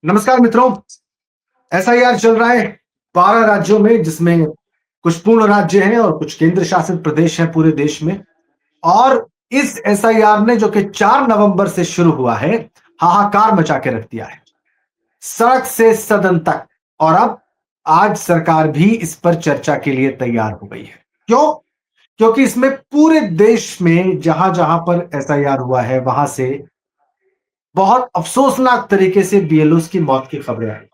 नमस्कार मित्रों। एसआईआर चल रहा है 12 राज्यों में, जिसमें कुछ पूर्ण राज्य हैं और कुछ केंद्र शासित प्रदेश हैं पूरे देश में। और इस एसआईआर ने, जो कि 4 नवंबर से शुरू हुआ है, हाहाकार मचा के रख दिया है, सड़क से सदन तक। और अब आज सरकार भी इस पर चर्चा के लिए तैयार हो गई है। क्यों? क्योंकि इसमें पूरे देश में जहां जहां पर एसआईआर हुआ है, वहां से बहुत अफसोसनाक तरीके से बीएलओ की मौत की खबरें आई।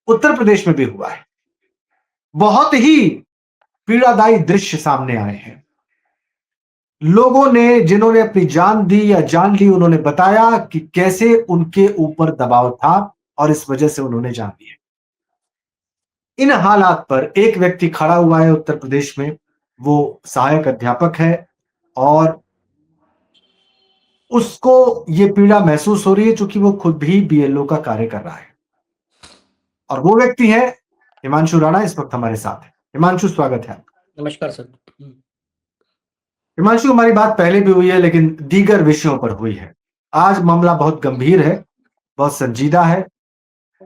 उत्तर प्रदेश में भी हुआ है। बहुत ही पीड़ादायी दृश्य सामने आए हैं। लोगों ने, जिन्होंने अपनी जान दी या जान ली, उन्होंने बताया कि कैसे उनके ऊपर दबाव था और इस वजह से उन्होंने जान दी। इन हालात पर एक व्यक्ति खड़ा हुआ है उत्तर प्रदेश में। वो सहायक अध्यापक है और उसको ये पीड़ा महसूस हो रही है, चूंकि वो खुद भी बीएलओ का कार्य कर रहा है। और वो व्यक्ति है हिमांशु राणा। इस वक्त हमारे साथ है। हिमांशु, स्वागत है। नमस्कार सर। हिमांशु, हमारी बात पहले भी हुई है, लेकिन दीगर विषयों पर हुई है। आज मामला बहुत गंभीर है, बहुत संजीदा है,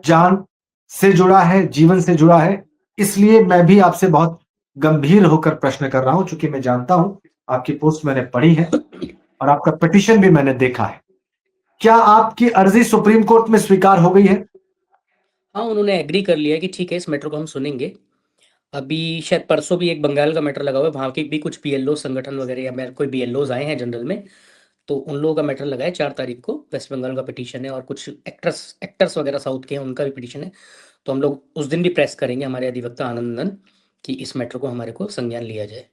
जान से जुड़ा है, जीवन से जुड़ा है। इसलिए मैं भी आपसे बहुत गंभीर होकर प्रश्न कर रहा हूं, चूंकि मैं जानता हूं आपकी पोस्ट मैंने पढ़ी है और आपका पिटीशन भी मैंने देखा है। क्या आपकी अर्जी सुप्रीम कोर्ट में स्वीकार हो गई है? हाँ, उन्होंने एग्री कर लिया कि ठीक है, इस मैटर को हम सुनेंगे। अभी शायद परसों भी एक बंगाल का मैटर लगा हुआ है, वहाँ के भी कुछ बीएलओ संगठन वगैरह या कोई बीएलओज आए हैं जनरल में, तो उन लोगों का मैटर लगा है 4 तारीख को। वेस्ट बंगाल का पिटीशन है और कुछ एक्टर्स एक्टर्स वगैरह साउथ के हैं, उनका भी पिटीशन है। तो हम लोग उस दिन भी प्रेस करेंगे, हमारे अधिवक्ता आनंद नंदन, कि इस मैटर को हमारे को संज्ञान लिया जाए।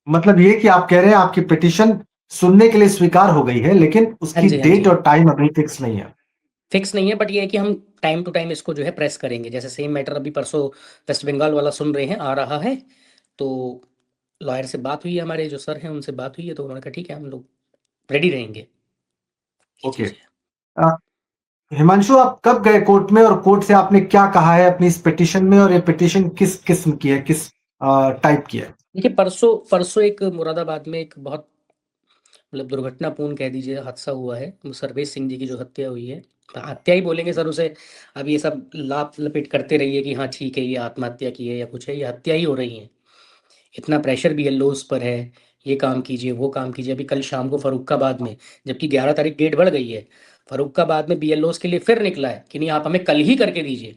मतलब ये कि आप कह रहे हैं आपकी पिटीशन सुनने के लिए स्वीकार हो गई है, लेकिन हाँ उसकी जी, हाँ डेट जी। और टाइम अभी फिक्स नहीं है। फिक्स नहीं है, बट ये है कि हम टाइम टू टाइम इसको जो है प्रेस करेंगे। जैसे सेम मैटर अभी परसों वेस्ट बंगाल वाला सुन रहे हैं, आ रहा है, तो लॉयर से बात हुई है, हमारे जो सर हैं उनसे बात हुई है, तो उन्होंने कहा ठीक है, हम लोग रेडी रहेंगे। ये ओके। चीज़ है। हिमांशु, आप कब गए कोर्ट में और कोर्ट से आपने क्या कहा है अपनी इस पिटीशन में, और ये पिटीशन किस किस्म की है, किस टाइप की है? देखिए, परसों परसों एक मुरादाबाद में एक बहुत मतलब दुर्घटनापूर्ण कह दीजिए हादसा हुआ है। वो सर्वेश सिंह जी की जो हत्या हुई है, हत्या ही बोलेंगे सर उसे। अब ये सब लाप लपेट करते रहिए कि हाँ ठीक है, ये आत्महत्या की है या कुछ है, ये हत्या ही हो रही है। इतना प्रेशर भी एल्लोस पर है, ये काम कीजिए, वो काम कीजिए। अभी कल शाम को फर्रुखाबाद में, जबकि 11 तारीख डेट बढ़ गई है, फर्रुखाबाद में बीएलओस के लिए फिर निकला है कि नहीं, आप हमें कल ही करके दीजिए।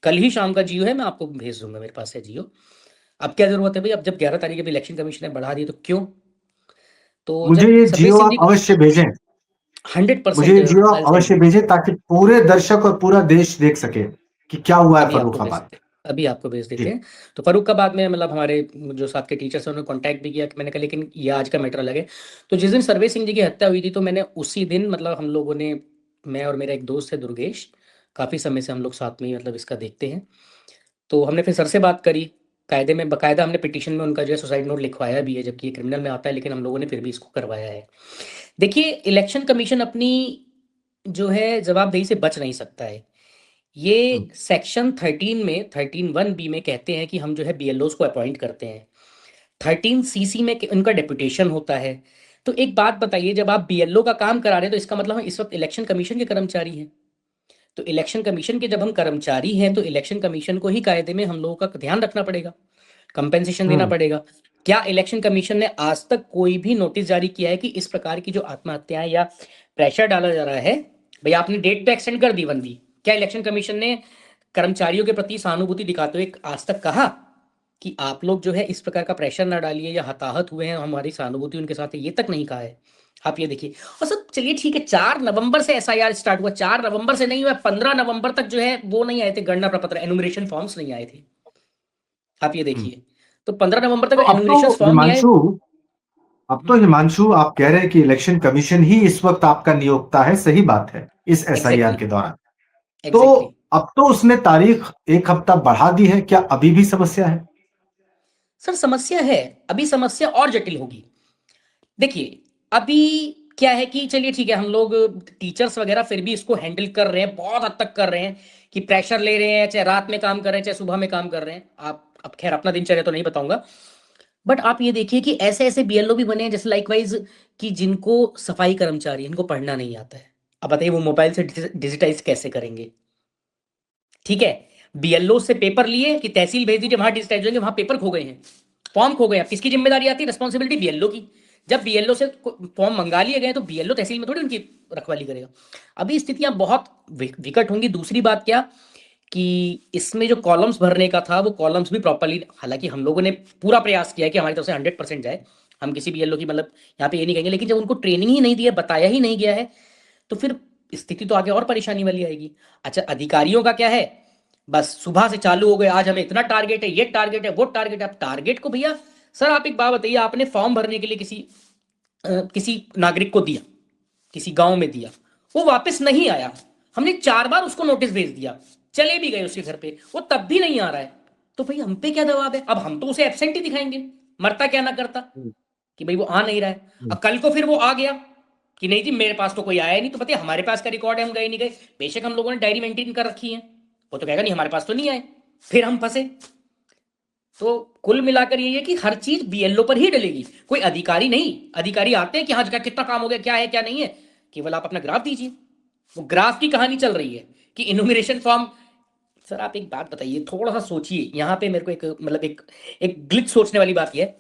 कल ही शाम का जियो है, मैं आपको भेज दूंगा, मेरे पास है जियो। अब क्या जरूरत है भाई? अब जब 11 तारीख अभी इलेक्शन कमीशन ने बढ़ा दी, तो क्यों? तो मुझे जब ये सर्वेश जियो सिंह जी आप अवश्य भेजें। मुझे 100% ये जियो आप आई सेंड अवश्य यू। भेजें, ताकि पूरे दर्शक और पूरा देश देख सके कि क्या हुआ है अभी आपको भेज फर्रुखाबाद देते हैं, अभी आपको भेज देते जी। हैं। तो फर्रुखाबाद में मतलब हमारे जो साथ के टीचर्स हैं, उन्होंने कांटेक्ट भी किया कि मैंने कहा लेकिन ये आज का मैटर अलग है। तो जिस दिन सर्वेश सिंह जी की हत्या हुई थी, तो मैंने उसी दिन मतलब हम लोगों ने, मैं और मेरा एक दोस्त है दुर्गेश, काफ़ी समय से हम लोग साथ में ही मतलब इसका देखते हैं। तो हमने फिर सर से बात करी, कायदे में बाकायदा हमने पिटीशन में उनका जो है सुसाइड नोट लिखवाया भी है, जबकि ये क्रिमिनल में आता है, लेकिन हम लोगों ने फिर भी इसको करवाया है। देखिए, इलेक्शन कमीशन अपनी जो है जवाबदेही से बच नहीं सकता है। ये हम्म। सेक्शन 13 में 13(1)(b) में कहते हैं कि हम जो है बीएलओज को अपॉइंट करते हैं। 13(c)(c) में उनका डेपुटेशन होता है। तो एक बात बताइए, जब आप बीएलओ का काम करा रहे हैं, तो इसका मतलब हम इस वक्त इलेक्शन कमीशन के कर्मचारी हैं। तो इलेक्शन कमीशन के जब हम कर्मचारी हैं, तो इलेक्शन कमीशन को ही कायदे में हम लोगों का ध्यान रखना पड़ेगा, कंपेंसेशन देना हम्म। पड़ेगा। क्या इलेक्शन कमीशन ने आज तक कोई भी नोटिस जारी किया है कि इस प्रकार की जो आत्महत्याएं या प्रेशर डाला जा रहा है, भाई आपने डेट तो एक्सटेंड कर दी 1 वीक, क्या इलेक्शन कमीशन ने कर्मचारियों के प्रति सहानुभूति दिखाते हुए आज तक कहा कि आप लोग जो है इस प्रकार का प्रेशर ना डालिए, या हताहत हुए हैं हमारी सहानुभूति उनके साथ है, ये तक नहीं कहा है। आप ये देखिए। और सब चलिए ठीक है, 4 नवंबर से एसआईआर स्टार्ट हुआ, 4 नवंबर से नहीं हुआ, 15 नवंबर तक जो है वो नहीं आए थे गणना प्रपत्र, एनुमरेशन फॉर्म्स नहीं आए थे। आप ये हम्म। देखिए, तो 15 नवंबर तक तो एनुमरेशन फॉर्म नहीं आए। अब तो हिमांशु आप कह रहे हैं कि इलेक्शन कमीशन ही इस वक्त आपका नियोक्ता है। सही बात है, इस एसआईआर एग्जैक्टली, के दौरान। तो एग्जैक्टली। अब तो उसने तारीख एक हफ्ता बढ़ा दी है, क्या अभी भी समस्या है? सर समस्या है, अभी समस्या और जटिल होगी। देखिए, अभी क्या है कि चलिए ठीक है, हम लोग टीचर्स वगैरह फिर भी इसको हैंडल कर रहे हैं, बहुत हद तक कर रहे हैं, कि प्रेशर ले रहे हैं, चाहे रात में काम कर रहे हैं, चाहे सुबह में काम कर रहे हैं। आप अब खैर अपना दिनचर्या तो नहीं बताऊंगा, बट आप ये देखिए कि ऐसे ऐसे बीएलओ भी बने हैं जैसे लाइकवाइज, कि जिनको सफाई कर्मचारी, इनको पढ़ना नहीं आता है। अब बताइए वो मोबाइल से डिजिटाइज कैसे करेंगे? ठीक है, बीएलओ से पेपर लिए कि तहसील भेज दीजिए, वहां डिजिटाइज होंगे, वहां पेपर खो गए हैं, फॉर्म खो गए। अब किसकी जिम्मेदारी आती है? रिस्पॉन्सिबिलिटी बीएलओ की। जब बीएलओ से फॉर्म मंगा लिए गए तो बीएलओ तहसील में थोड़ी उनकी रखवाली करेगा। अभी स्थितियां बहुत विकट होंगी। दूसरी बात क्या कि इसमें जो कॉलम्स भरने का था वो कॉलम्स भी प्रॉपर्ली, हालांकि हम लोगों ने पूरा प्रयास किया है कि हमारी तरफ से 100% जाए, हम किसी बीएलओ की मतलब यहाँ पे ये नहीं कहेंगे, लेकिन जब उनको ट्रेनिंग ही नहीं दिया, बताया ही नहीं गया है, तो फिर स्थिति तो आगे और परेशानी वाली आएगी। अच्छा, अधिकारियों का क्या है? बस सुबह से चालू हो गए, आज हमें इतना टारगेट है, ये टारगेट है, वो टारगेट है। अब टारगेट को भैया, सर आप एक बात बताइए, आपने फॉर्म भरने के लिए किसी नागरिक को दिया, किसी गांव में दिया, वो वापस नहीं आया, हमने 4 बार उसको नोटिस भेज दिया, चले भी गए उसके घर पे, वो तब भी नहीं आ रहा है, तो भाई हम पे क्या दबाव है? अब हम तो उसे एब्सेंट ही दिखाएंगे, मरता क्या ना करता, कि भाई वो आ नहीं रहा है। अब कल को फिर वो आ गया कि नहीं जी मेरे पास तो कोई आया ही नहीं, तो पता है हमारे पास का रिकॉर्ड है, हम गए नहीं गए, बेशक हम लोगों ने डायरी मेंटेन कर रखी है, वो तो कहेगा नहीं हमारे पास तो नहीं आए, फिर हम फंसे। तो कुल मिलाकर ये है कि हर चीज बीएलओ पर ही डलेगी, कोई अधिकारी नहीं। अधिकारी आते हैं कि हाँ कितना काम हो गया, क्या है क्या नहीं है, केवल आप अपना ग्राफ दीजिए। वो ग्राफ की कहानी चल रही है कि इनोमिनेशन फॉर्म। सर आप एक बात बताइए, थोड़ा सा सोचिए, यहाँ पे मेरे को एक मतलब एक ग्लिच सोचने वाली बात यह है,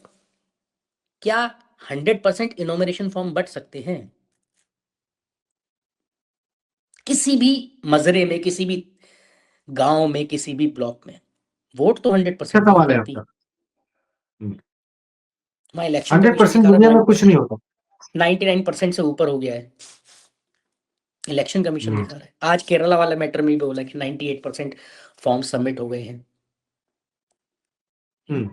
क्या 100% इनोमिनेशन फॉर्म बट सकते हैं? किसी भी मजरे में, किसी भी गांव में, किसी भी ब्लॉक में वोट तो 100% अच्छा नहीं सवाल है करती। आपका। वहां इलेक्शन कमीशन 100% दिखा दुनिया रहा में कुछ नहीं होता। 99% से ऊपर हो गया है, इलेक्शन कमीशन हम्म, दिखा रहा है। आज केरला वाला मैटर में भी बोला कि 98% फॉर्म सबमिट हो गए हैं। हम्म।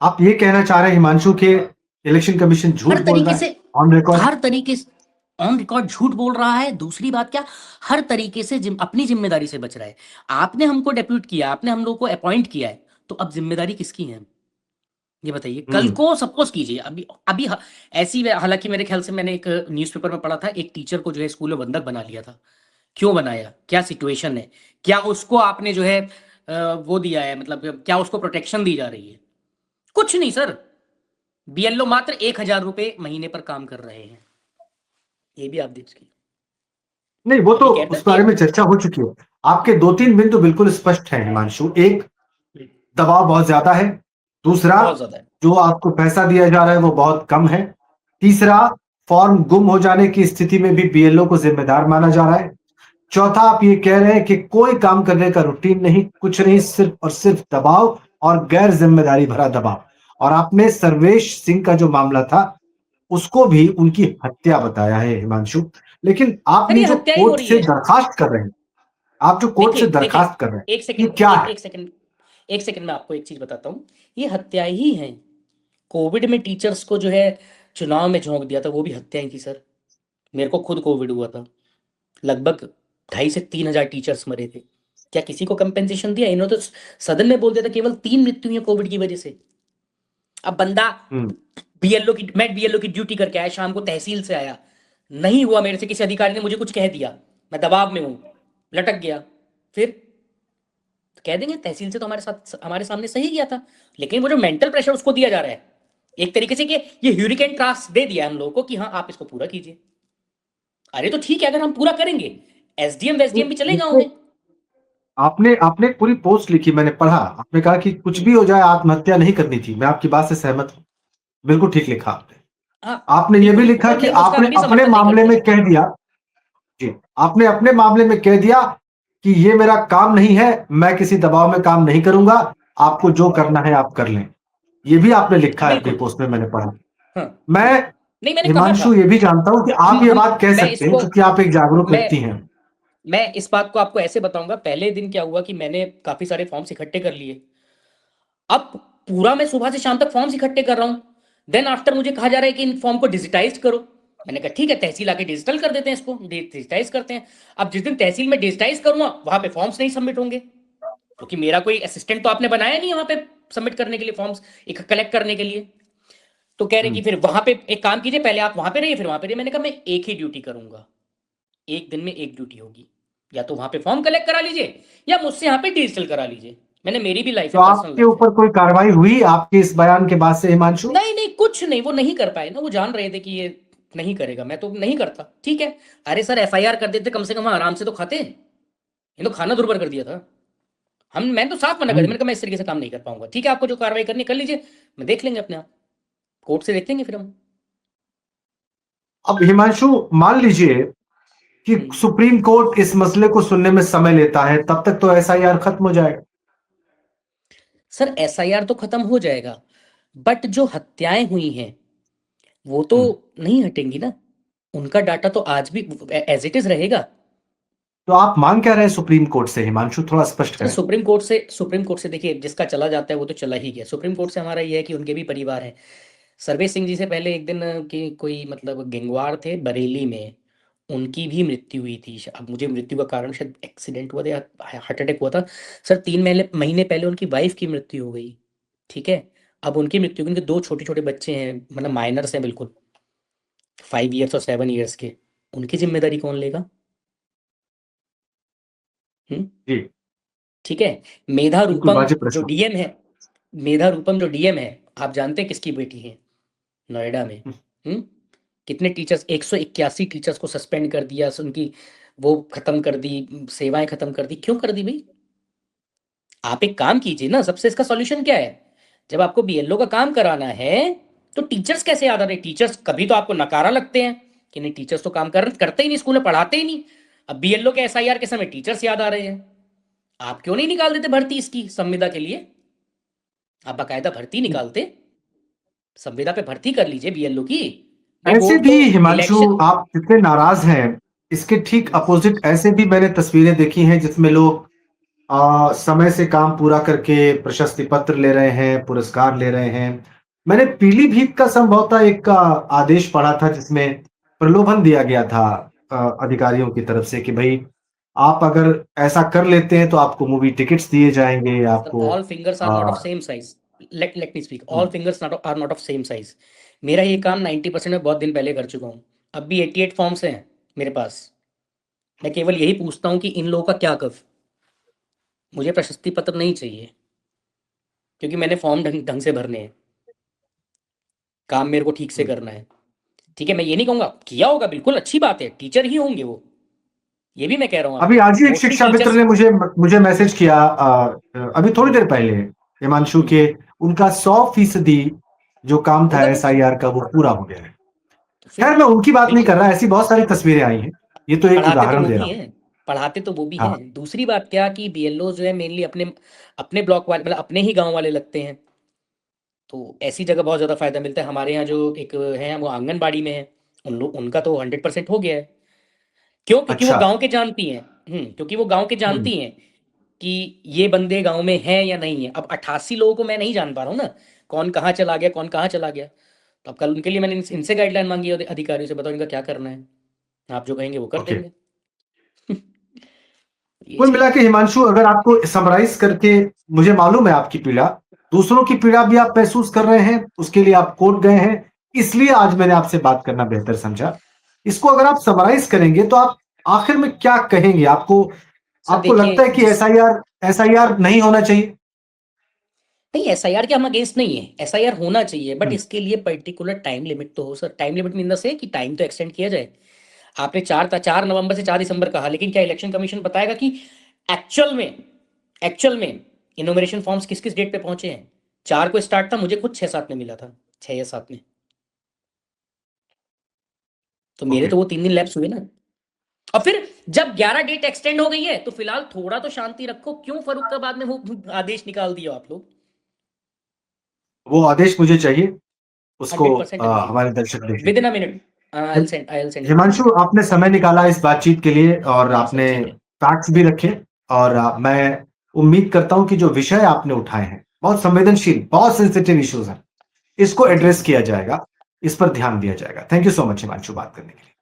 आप ये कहना चाह रहे हैं हिमांशु के इलेक्शन कमीशन झूठ हर बोल तरीके रहा है से, ऑन रिकॉर्ड? हर तरीके से ऑन रिकॉर्ड झूठ बोल रहा है। दूसरी बात क्या, हर तरीके से अपनी जिम्मेदारी से बच रहा है। आपने हमको डेप्यूट किया, आपने हम लोग को अपॉइंट किया है, तो अब जिम्मेदारी किसकी है? ये बताइए। कल हम्म, को सपोज कीजिए, अभी अभी ऐसी, हालांकि मेरे ख्याल से मैंने एक न्यूज़पेपर में पढ़ा था, एक टीचर को जो है स्कूल में बंधक बना लिया था। क्यों बनाया, क्या सिचुएशन है, क्या उसको आपने जो है वो दिया है, मतलब क्या उसको प्रोटेक्शन दी जा रही है? कुछ नहीं सर। बीएलओ मात्र 1,000 रुपए महीने पर काम कर रहे हैं, ये भी आप देखिए। नहीं वो तो अभी कहता उस बारे एक में चर्चा हो चुकी है। आपके 2-3 बिंदु बिल्कुल स्पष्ट हैं हिमांशु। एक, दबाव बहुत ज्यादा है। दूसरा, बहुत ज्यादा है। जो आपको पैसा दिया जा रहा है वो बहुत कम है। तीसरा, फॉर्म गुम हो जाने की स्थिति में भी बीएलओ को जिम्मेदार माना जा रहा है। चौथा, आप ये कह रहे हैं कि कोई काम करने का रूटीन नहीं, कुछ नहीं, सिर्फ और सिर्फ दबाव और गैर जिम्मेदारी भरा दबाव। और आपने सर्वेश सिंह का जो मामला था उसको भी उनकी हत्या बताया है हिमांशु। लेकिन आप सर ये ये जो हत्या ही हो कोर्ट रही से है। दरखास्त कर रहे हैं, आप जो कोर्ट से देखिए देखिए, दरखास्त कर रहे हैं, एक ये सेकंड, क्या एक है? एक सेकंड, एक सेकंड, मैं आपको एक चीज बताता हूँ। ये हत्या ही है। कोविड में टीचर्स को जो है चुनाव में झोंक दिया था, वो भी हत्या ही थी सर। मेरे को खुद कोविड हुआ था, लगभग 2,500 से 3,000 टीचर्स मरे थे। क्या किसी को कंपेंसेशन दिया? इन्होंने तो सदन में बोल दिया था केवल 3 मृत्यु हुई है कोविड की वजह से। अब बंदा हम्म, बीएलओ की ड्यूटी करके आया, शाम को तहसील से आया, नहीं हुआ मेरे से, किसी अधिकारी ने मुझे कुछ कह दिया, मैं दबाव में हूं, लटक गया, फिर तो कह देंगे तहसील से तो हमारे साथ, हमारे सामने सही किया था। लेकिन वो जो मेंटल प्रेशर उसको दिया जा रहा है एक तरीके से, कि ये ह्यूरिकेन टास्क दे दिया है हम लोगों को कि हाँ आप इसको पूरा कीजिए। अरे तो ठीक है, अगर हम पूरा करेंगे, एसडीएम वेसडीएम भी चले गाँव इसमें में। आपने आपने पूरी पोस्ट लिखी, मैंने पढ़ा। आपने कहा कि कुछ हम्म, भी हो जाए आत्महत्या नहीं करनी थी। मैं आपकी बात से सहमत हूं, बिल्कुल ठीक लिखा आपने। हाँ आपने ये भी बिल्कुल, लिखा और कि मैं उसका आपने भी अपने समर्थन नहीं मामले करते। में कह दिया, जी, आपने अपने मामले में कह दिया कि ये मेरा काम नहीं है, मैं किसी दबाव में काम नहीं करूंगा, आपको जो करना है आप कर लें। ये भी आपने लिखा है अपनी बिल्कुल। पोस्ट में, मैंने पढ़ा। हाँ मैं हाँ, नहीं मैंने कहा था, हिमांशु ये भी जानता हूं कि आप ये हम बात कह मैं सकते हैं इसको, क्योंकि आप एक जागरूक मैं व्यक्ति हैं। मैं इस बात को आपको ऐसे बताऊंगा। पहले दिन क्या हुआ कि मैंने काफी सारे फॉर्म्स इकट्ठे कर लिए। अब पूरा मैं सुबह से शाम तक फॉर्म्स इकट्ठे कर रहा हूं, देन आफ्टर मुझे कहा जा रहा है कि इन फॉर्म को डिजिटाइज करो। मैंने कहा ठीक है, तहसील आके डिजिटल कर देते हैं, इसको डिजिटाइज करते हैं। अब जिस दिन तहसील में डिजिटाइज करूंगा, वहां पे फॉर्म्स नहीं सबमिट होंगे, क्योंकि मेरा कोई असिस्टेंट तो आपने बनाया नहीं है वहां पे सबमिट करने के लिए, फॉर्म्स एक कलेक्ट करने के लिए। तो कह रहे कि हम्म, फिर वहां पे एक काम कीजिए, पहले आप वहां पे रहिए, फिर वहां पे रहिए। मैंने कहा मैं एक ही ड्यूटी करूंगा, एक दिन में एक ड्यूटी होगी, या तो वहां पे फॉर्म कलेक्ट करा लीजिए या मुझसे यहाँ पे डिजिटल करा लीजिए। मैंने, मेरी भी लाइफ तो है, पर्सनल आपके लाइफ है। ऊपर कोई कार्रवाई हुई आपके इस बयान के बाद से हिमांशु? नहीं नहीं, कुछ नहीं, वो नहीं कर पाए ना, वो जान रहे थे कि ये नहीं करेगा, मैं तो नहीं करता, ठीक है। अरे सर एफआईआर कर देते, कम से कम हम आराम से तो खाते। ये तो खाना दुर्बर कर दिया था। मैं तो साफ मना कर दिया, मैंने कहा मैं इस तरीके से काम नहीं कर पाऊंगा, ठीक है आपको जो कार्रवाई करनी कर लीजिए, मैं देख लेंगे अपने आप, कोर्ट से देख लेंगे फिर हम। अब हिमांशु, मान लीजिए कि सुप्रीम कोर्ट इस मसले को सुनने में समय लेता है, तब तक तो एसआईआर खत्म हो जाएगा। सर एसआईआर तो खत्म हो जाएगा, बट जो हत्याएं हुई हैं वो तो नहीं हटेंगी ना, उनका डाटा तो आज भी एज इट इज रहेगा। तो आप मांग क्या रहे हैं सुप्रीम कोर्ट से हिमांशु, थोड़ा स्पष्ट सर करें। सुप्रीम कोर्ट से देखिए, जिसका चला जाता है वो तो चला ही गया। सुप्रीम कोर्ट से हमारा ये है कि उनके भी परिवार हैं। सर्वेश सिंह जी से पहले एक दिन कि कोई मतलब गैंगवार थे बरेली में, उनकी भी मृत्यु हुई थी। अब मुझे मृत्यु का कारण शायद एक्सीडेंट हुआ था या हार्ट अटैक हुआ था। सर 3 महीने पहले उनकी वाइफ की मृत्यु हो गई, ठीक है। अब उनकी मृत्यु, उनके 2 छोटे छोटे बच्चे हैं, मतलब माइनर्स हैं बिल्कुल, 5 ईयर्स और 7 ईयर्स के, उनकी जिम्मेदारी कौन लेगा? हम्म। जी, ठीक है। मेधा बिल्कुल रूपम वाजिब जो प्रश्न। डीएम है, मेधा रूपम जो डीएम है, आप जानते हैं किसकी बेटी है? नोएडा में। हम्म। कितने टीचर्स, 181 टीचर्स को सस्पेंड कर दिया, उनकी वो खत्म कर दी, सेवाएं खत्म कर दी। क्यों कर दी भाई? आप एक काम कीजिए ना, सबसे इसका सॉल्यूशन क्या है? जब आपको बीएलओ का काम कराना है तो टीचर्स कैसे याद आ रहे? टीचर्स कभी तो आपको नकारा लगते हैं कि नहीं टीचर्स तो काम करते ही नहीं, स्कूल में पढ़ाते ही नहीं। अब बीएलओ के एसआईआर के समय टीचर्स याद आ रहे हैं। आप क्यों नहीं निकाल देते भर्ती इसकी संविदा के लिए? आप बाकायदा भर्ती निकालते, संविदा पे भर्ती कर लीजिए बीएलओ की। भाई ऐसे बोर्ड भी तो हिमांशु, इलेक्शन। आप जितने नाराज हैं, इसके ठीक अपोजिट ऐसे भी मैंने तस्वीरें देखी हैं जिसमें लोग समय से काम पूरा करके प्रशस्ति पत्र ले रहे हैं, पुरस्कार ले रहे हैं। मैंने पीलीभीत का संभवतः एक आदेश पढ़ा था जिसमें प्रलोभन दिया गया था अधिकारियों की तरफ से कि भाई आप अगर ऐसा कर लेते हैं तो आपको मूवी टिकट्स दिए जाएंगे, आपको all fingers are not of a, same size. Let me speak, all fingers are not of same size. मेरा ये काम 90% में बहुत दिन पहले कर चुका हूँ। अब भी 88 फॉर्म्स हैं मेरे पास। मैं केवल यही पूछता हूँ कि इन लोगों का क्या कब, मुझे प्रशस्ति पत्र नहीं चाहिए, क्योंकि मैंने फॉर्म ढंग से भरने हैं, काम मेरे को ठीक से करना है। ठीक है, मैं ये नहीं कहूँगा किया होगा, बिल्कुल अच्छी बात है, टीचर ही होंगे वो, ये भी मैं कह रहा हूँ अभी आपको, आज ही एक मोस्टली शिक्षा मित्र टीचर्स। ने मुझे मुझे मैसेज किया अभी थोड़ी देर पहले, हिमांशु के उनका 100% जो काम था होगा भी, एसआईआर का वो पूरा हो गया है। तो फिर खैर मैं उनकी बात नहीं बिल्कुल। कर रहा, ऐसी बहुत सारी तस्वीरें आई हैं, ये तो एक पढ़ाते तो उदाहरण वो दे भी रहा हूँ। हैं, पढ़ाते तो वो भी हाँ। हैं। दूसरी बात क्या कि बीएलओ जो है मेनली अपने अपने ब्लॉक वाले, मतलब अपने ही गांव वाले लगते हैं, तो ऐसी जगह बहुत ज़्यादा फायदा मिलता है। हमारे यहाँ जो एक है वो आंगनबाड़ी में है, उनका तो 100% हो गया है। क्यों? क्योंकि वो अच्छा। गांव के जानती हैं। क्योंकि वो गांव के हम्म, जानती हैं कि ये बंदे गांव में हैं या नहीं है। अब 88 लोगों को मैं नहीं जान पा रहा हूँ ना, कौन कहाँ चला गया, कौन कहाँ चला गया। तो अब कल उनके लिए मैंने इनसे गाइडलाइन मांगी है, अधिकारियों से, बताओ इनका क्या करना है, आप जो कहेंगे वो कर ओके। देंगे। ये कुल चीज़ मिला है। के हिमांशु, अगर आपको समराइज करके, मुझे मालूम है आपकी पीड़ा, दूसरों की पीड़ा भी आप महसूस कर रहे हैं, उसके लिए आप कोर्ट गए हैं, इसलिए आज मैंने आपसे बात करना बेहतर समझा। इसको अगर आप समराइज करेंगे तो आप आखिर में क्या कहेंगे? आपको सर आपको लगता देखिए, है कि जिस एसआईआर एसआईआर नहीं होना चाहिए? नहीं, एसआईआर के हम अगेंस्ट नहीं है, एसआईआर होना चाहिए, बट हम्म, इसके लिए पर्टिकुलर टाइम लिमिट तो हो sir. Time limit mean the से कि टाइम तो एक्सटेंड किया जाए। आपने 4 नवंबर से 4 दिसंबर कहा, लेकिन क्या इलेक्शन कमीशन बताएगा कि एक्चुअल में एक्चुअल में इनोमिनेशन फॉर्म्स किस किस डेट पे पहुंचे हैं? 4 को स्टार्ट था, मुझे खुद 6-7 में मिला था, 6 या 7 में। तो मेरे ओके। तो वो 3 दिन लैप्स हुए ना। और फिर जब 11 डेट एक्सटेंड हो गई है तो फिलहाल थोड़ा तो शांति रखो। क्यों फरुखाबाद में वो आदेश निकाल दिया आप लोग? वो आदेश मुझे चाहिए, उसको 100% अभी चाहिए, हमारे दर्शक देखें। Within a minute. I will send it to you. Himanshu, आपने समय निकाला इस बातचीत के लिए और हाँ सर, आपने ठीक है। फैक्ट्स भी रखे, और मैं उम्मीद करता हूं कि जो विषय आपने उठाए हैं बहुत संवेदनशील, बहुत सेंसिटिव इश्यूज हैं, इसको जी एड्रेस जी। किया जाएगा, इस पर ध्यान दिया जाएगा। Thank you so much Himanshu, बात करने के लिए।